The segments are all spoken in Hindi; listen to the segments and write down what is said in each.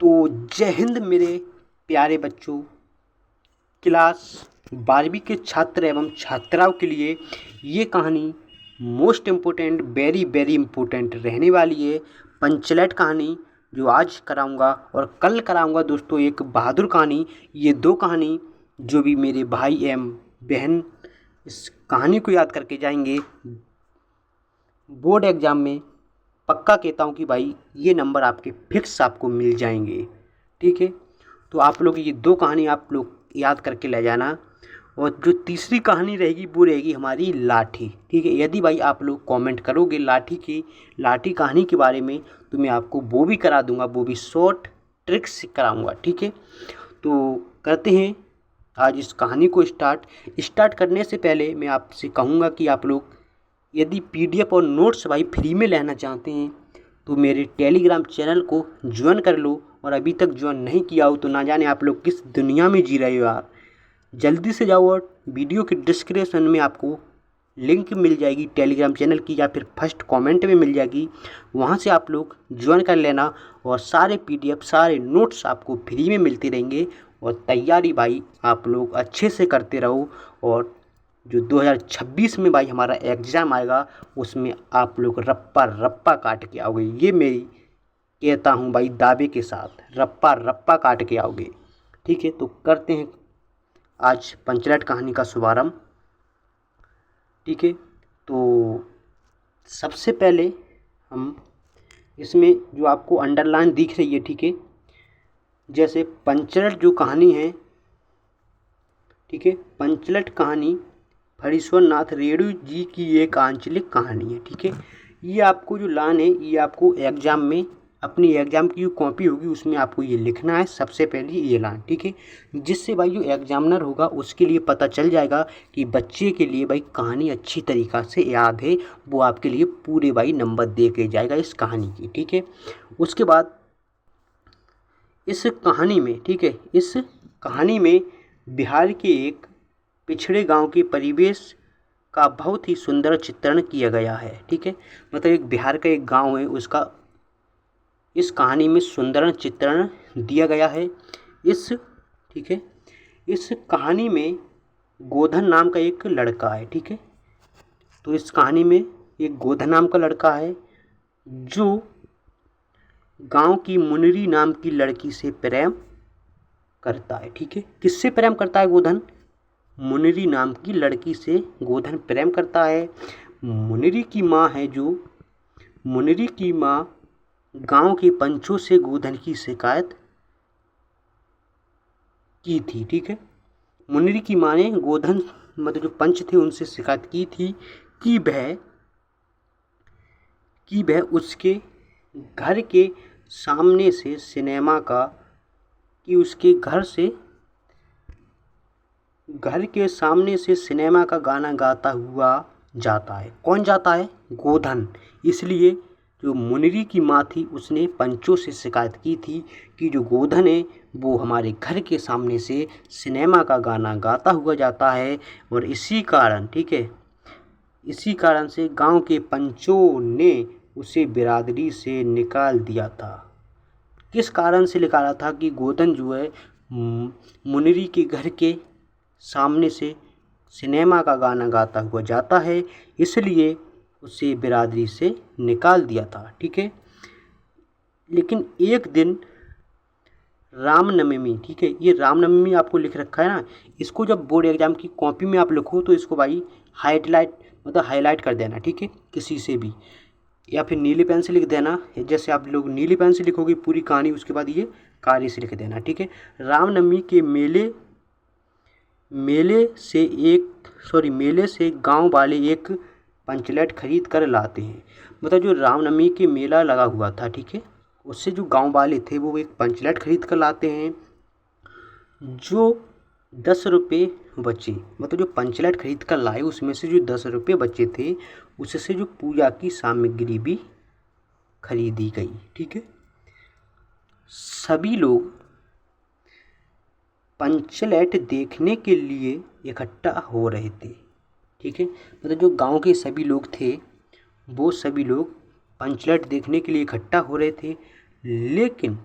तो जय हिंद मेरे प्यारे बच्चों। क्लास 12वीं के छात्र एवं छात्राओं के लिए ये कहानी most important very very important रहने वाली है। पंचलैट कहानी जो आज कराऊंगा और कल कराऊंगा दोस्तों, एक बहादुर कहानी। ये दो कहानी जो भी मेरे भाई एवं बहन इस कहानी को याद करके जाएंगे बोर्ड एग्ज़ाम में, पक्का कहता हूँ कि भाई ये नंबर आपके फिक्स आपको मिल जाएंगे। ठीक है, तो आप लोग ये दो कहानी आप लोग याद करके ले जाना। और जो तीसरी कहानी रहेगी वो रहेगी हमारी लाठी। ठीक है, यदि भाई आप लोग कमेंट करोगे लाठी कहानी के बारे में तो मैं आपको वो भी करा दूंगा, वो भी शॉर्ट ट्रिक्स कराऊंगा। ठीक है, तो करते हैं आज इस कहानी को स्टार्ट करने से पहले मैं आपसे कहूँगा कि आप लोग यदि पीडीएफ और नोट्स भाई फ्री में लेना चाहते हैं तो मेरे टेलीग्राम चैनल को ज्वाइन कर लो, और अभी तक ज्वाइन नहीं किया हो तो ना जाने आप लोग किस दुनिया में जी रहे हो यार। जल्दी से जाओ और वीडियो के डिस्क्रिप्शन में आपको लिंक मिल जाएगी टेलीग्राम चैनल की, या फिर फर्स्ट कमेंट में मिल जाएगी, वहाँ से आप लोग ज्वाइन कर लेना। और सारे पीडीएफ सारे नोट्स आपको फ्री में मिलते रहेंगे। और तैयारी भाई आप लोग अच्छे से करते रहो, और जो 2026 में भाई हमारा एग्ज़ाम आएगा उसमें आप लोग रप्पा रप्पा काट के आओगे। ये मेरी कहता हूँ भाई दावे के साथ, रप्पा रप्पा काट के आओगे। ठीक है, तो करते हैं आज पंचलैट कहानी का शुभारंभ। ठीक है, तो सबसे पहले हम इसमें जो आपको अंडरलाइन दिख रही है, ठीक है, जैसे पंचलैट जो कहानी है, ठीक है, पंचलैट कहानी फणीश्वर नाथ रेणु जी की एक आंचलिक कहानी है। ठीक है, ये आपको जो लाइन है ये आपको एग्ज़ाम में अपनी एग्ज़ाम की जो कॉपी होगी उसमें आपको ये लिखना है सबसे पहले ये लाइन। ठीक है, जिससे भाई जो एग्जामिनर होगा उसके लिए पता चल जाएगा कि बच्चे के लिए भाई कहानी अच्छी तरीक़ा से याद है, वो आपके लिए पूरे भाई नंबर दे के जाएगा इस कहानी की। ठीक है, उसके बाद इस कहानी में, ठीक है, इस कहानी में बिहार के एक पिछड़े गांव के परिवेश का बहुत ही सुंदर चित्रण किया गया है। ठीक है, मतलब एक बिहार का एक गांव है, उसका इस कहानी में सुंदर चित्रण दिया गया है। ठीक है, इस कहानी में गोधन नाम का एक लड़का है। ठीक है, तो इस कहानी में एक गोधन नाम का लड़का है जो गांव की मुनरी नाम की लड़की से प्रेम करता है। ठीक है, किससे प्रेम करता है गोधन? मुनरी नाम की लड़की से गोधन प्रेम करता है। मुनरी की माँ है जो मुनरी की माँ गांव के पंचों से गोधन की शिकायत की थी। ठीक है, मुनरी की माँ ने गोधन मतलब जो पंच थे उनसे शिकायत की थी कि वह उसके घर के सामने से सिनेमा का कि उसके घर के सामने से सिनेमा का गाना गाता हुआ जाता है। कौन जाता है? गोधन। इसलिए जो मुनरी की माँ थी उसने पंचों से शिकायत की थी कि जो गोधन है वो हमारे घर के सामने से सिनेमा का गाना गाता हुआ जाता है, और इसी कारण, ठीक है, इसी कारण से गांव के पंचों ने उसे बिरादरी से निकाल दिया था। किस कारण से निकाला था? कि गोधन जो है मुनरी के घर के सामने से सिनेमा का गाना गाता हुआ जाता है, इसलिए उसे बिरादरी से निकाल दिया था। ठीक है, लेकिन एक दिन रामनवमी, ठीक है, ये रामनवमी आपको लिख रखा है ना, इसको जब बोर्ड एग्जाम की कॉपी में आप लिखो तो इसको भाई हाईलाइट कर देना। ठीक है, किसी से भी, या फिर नीली पेन से लिख देना। जैसे आप लोग नीली पेन से लिखोगे पूरी कहानी, उसके बाद ये काली से लिख देना। ठीक है, रामनवमी के मेले से गांव वाले एक पंचलैट खरीद कर लाते हैं। मतलब जो रामनवमी के मेला लगा हुआ था, ठीक है, उससे जो गांव वाले थे वो एक पंचलैट खरीद कर लाते हैं जो 10 रुपये बचे। मतलब जो पंचलैट खरीद कर लाए उसमें से जो 10 रुपये बचे थे उससे जो पूजा की सामग्री भी खरीदी गई। ठीक है, सभी लोग पंचलैट देखने के लिए इकट्ठा हो रहे थे। ठीक है, मतलब जो गांव के सभी लोग थे वो सभी लोग पंचलैट देखने के लिए इकट्ठा हो रहे थे, लेकिन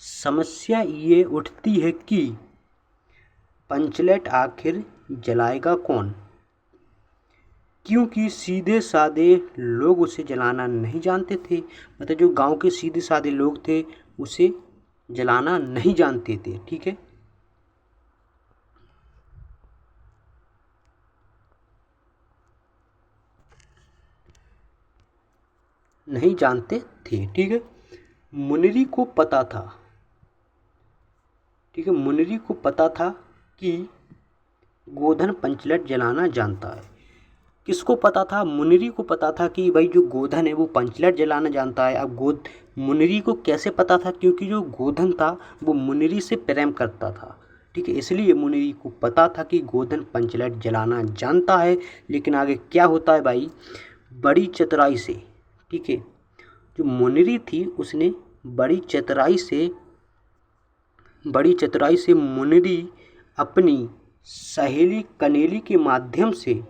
समस्या ये उठती है कि पंचलेट आखिर जलाएगा कौन, क्योंकि सीधे साधे लोग उसे जलाना नहीं जानते थे। मतलब जो गांव के सीधे साधे लोग थे उसे जलाना नहीं जानते थे। ठीक है, नहीं जानते थे। ठीक है, मुनरी को पता था। ठीक है, मुनरी को पता था कि गोधन पंचलेट जलाना जानता है। किसको पता था? मुनरी को पता था कि भाई जो गोधन है वो पंचलेट जलाना जानता है। अब मुनरी को कैसे पता था? क्योंकि जो गोधन था वो मुनरी से प्रेम करता था। ठीक है, इसलिए मुनरी को पता था कि गोधन पंचलेट जलाना जानता है। लेकिन आगे क्या होता है भाई, बड़ी चतुराई से, ठीक है, जो मुनरी थी उसने बड़ी चतुराई से मुनरी अपनी सहेली कनेली के माध्यम से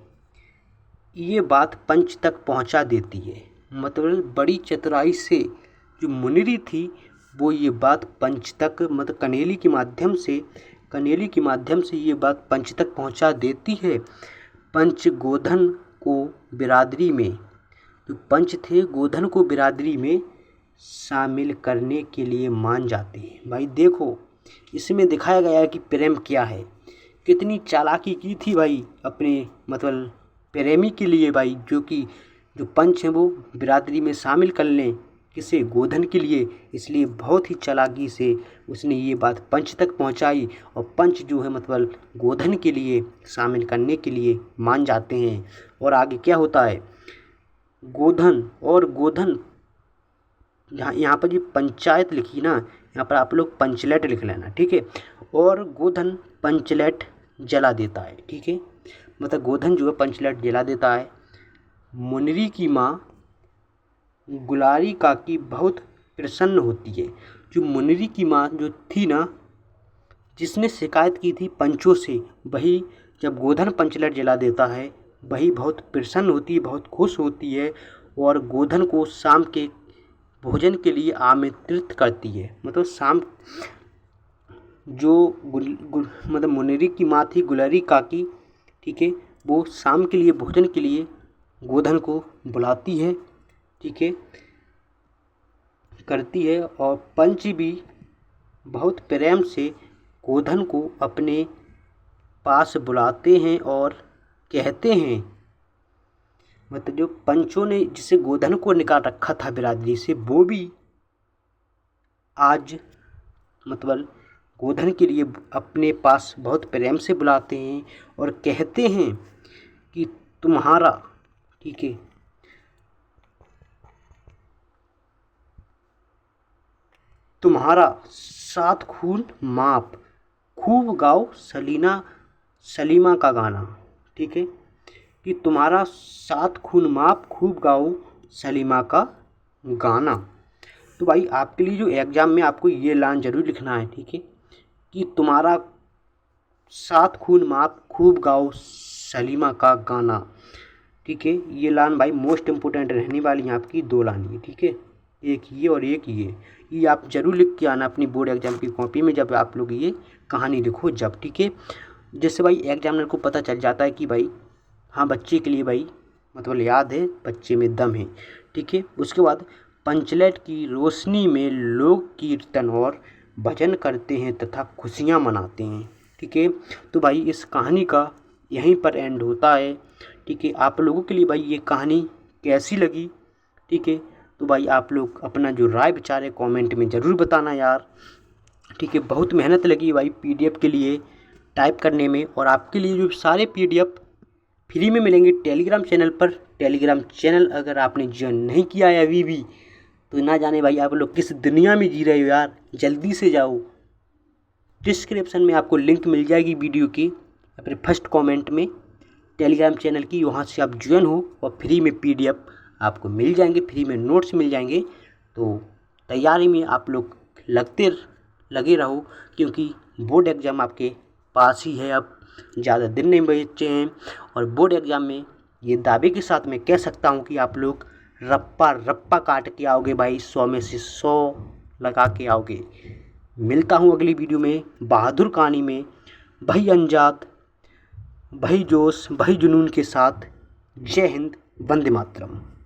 ये बात पंच तक पहुंचा देती है। मतलब बड़ी चतुराई से जो मुनरी थी वो ये बात पंच तक, मतलब कनेली के माध्यम से ये बात पंच तक पहुंचा देती है। पंच गोधन को बिरादरी में, जो पंच थे गोधन को बिरादरी में शामिल करने के लिए मान जाते हैं। भाई देखो, इसमें दिखाया गया है कि प्रेम क्या है, कितनी चालाकी की थी भाई अपने मतलब प्रेमी के लिए भाई, जो पंच हैं वो बिरादरी में शामिल कर लें, किसे? गोधन के लिए। इसलिए बहुत ही चालाकी से उसने ये बात पंच तक पहुंचाई और पंच जो है मतलब गोधन के लिए शामिल करने के लिए मान जाते हैं। और आगे क्या होता है, गोधन यहाँ पर जो पंचायत लिखी ना, यहाँ पर आप लोग पंचलेट लिख लेना। ठीक है, और गोधन पंचलेट जला देता है। ठीक है, मतलब गोधन जो है पंचलेट जला देता है। मुनरी की माँ गुलारी काकी बहुत प्रसन्न होती है। जो मुनरी की माँ जो थी ना, जिसने शिकायत की थी पंचों से, वही जब गोधन पंचलेट जला देता है वही बहुत प्रसन्न होती है, बहुत खुश होती है और गोधन को शाम के भोजन के लिए आमंत्रित करती है। मतलब शाम जो मतलब मुनरी की माँ थी गुलारी काकी, ठीक है, वो शाम के लिए भोजन के लिए गोधन को बुलाती है। ठीक है, करती है और पंच भी बहुत प्रेम से गोधन को अपने पास बुलाते हैं और कहते हैं, मतलब जो पंचों ने जिसे गोधन को निकाल रखा था बिरादरी से, वो भी आज मतलब गोधन के लिए अपने पास बहुत प्रेम से बुलाते हैं और कहते हैं कि तुम्हारा, ठीक है, तुम्हारा 7 खून माप, खूब गाओ सलीमा का गाना। ठीक है, कि तुम्हारा 7 खून माप, खूब गाओ सलीमा का गाना। तो भाई आपके लिए जो एग्ज़ाम में आपको ये लाइन ज़रूर लिखना है। ठीक है, कि तुम्हारा 7 खून माप, खूब गाओ सलीमा का गाना। ठीक है, ये लाइन भाई मोस्ट इम्पोर्टेंट रहने वाली है आपकी, 2 लाइन ये। ठीक है, एक ये और एक ये आप ज़रूर लिख के आना अपनी बोर्ड एग्जाम की कॉपी में जब आप लोग ये कहानी लिखो जब। ठीक है, जिससे भाई एग्जामिनर को पता चल जाता है कि भाई हाँ बच्चे के लिए भाई मतलब याद है, बच्चे में दम है। ठीक है, उसके बाद पंचलेट की रोशनी में लोग कीर्तन और भजन करते हैं तथा खुशियाँ मनाते हैं। ठीक है, तो भाई इस कहानी का यहीं पर एंड होता है। ठीक है, आप लोगों के लिए भाई ये कहानी कैसी लगी? ठीक है, तो भाई आप लोग अपना जो राय विचार है कमेंट में ज़रूर बताना यार। ठीक है, बहुत मेहनत लगी भाई पीडीएफ के लिए टाइप करने में, और आपके लिए जो सारे पीडीएफ फ्री में मिलेंगे टेलीग्राम चैनल पर। टेलीग्राम चैनल अगर आपने ज्वाइन नहीं किया है अभी भी, तो ना जाने भाई आप लोग किस दुनिया में जी रहे हो यार, जल्दी से जाओ। डिस्क्रिप्शन में आपको लिंक मिल जाएगी वीडियो की अपने फर्स्ट कमेंट में टेलीग्राम चैनल की, वहाँ से आप ज्वाइन हो और फ्री में पीडीएफ आपको मिल जाएंगे, फ्री में नोट्स मिल जाएंगे। तो तैयारी में आप लोग लगे रहो, क्योंकि बोर्ड एग्ज़ाम आपके पास ही है, अब ज़्यादा दिन नहीं बचे हैं। और बोर्ड एग्ज़ाम में ये दावे के साथ मैं कह सकता हूँ कि आप लोग रप्पा काट के आओगे भाई, 100 में से 100 लगा के आओगे। मिलता हूँ अगली वीडियो में बहादुर कहानी में भाई अनजात, भाई जोश, भाई जुनून के साथ। जय हिंद, वंदे मातरम।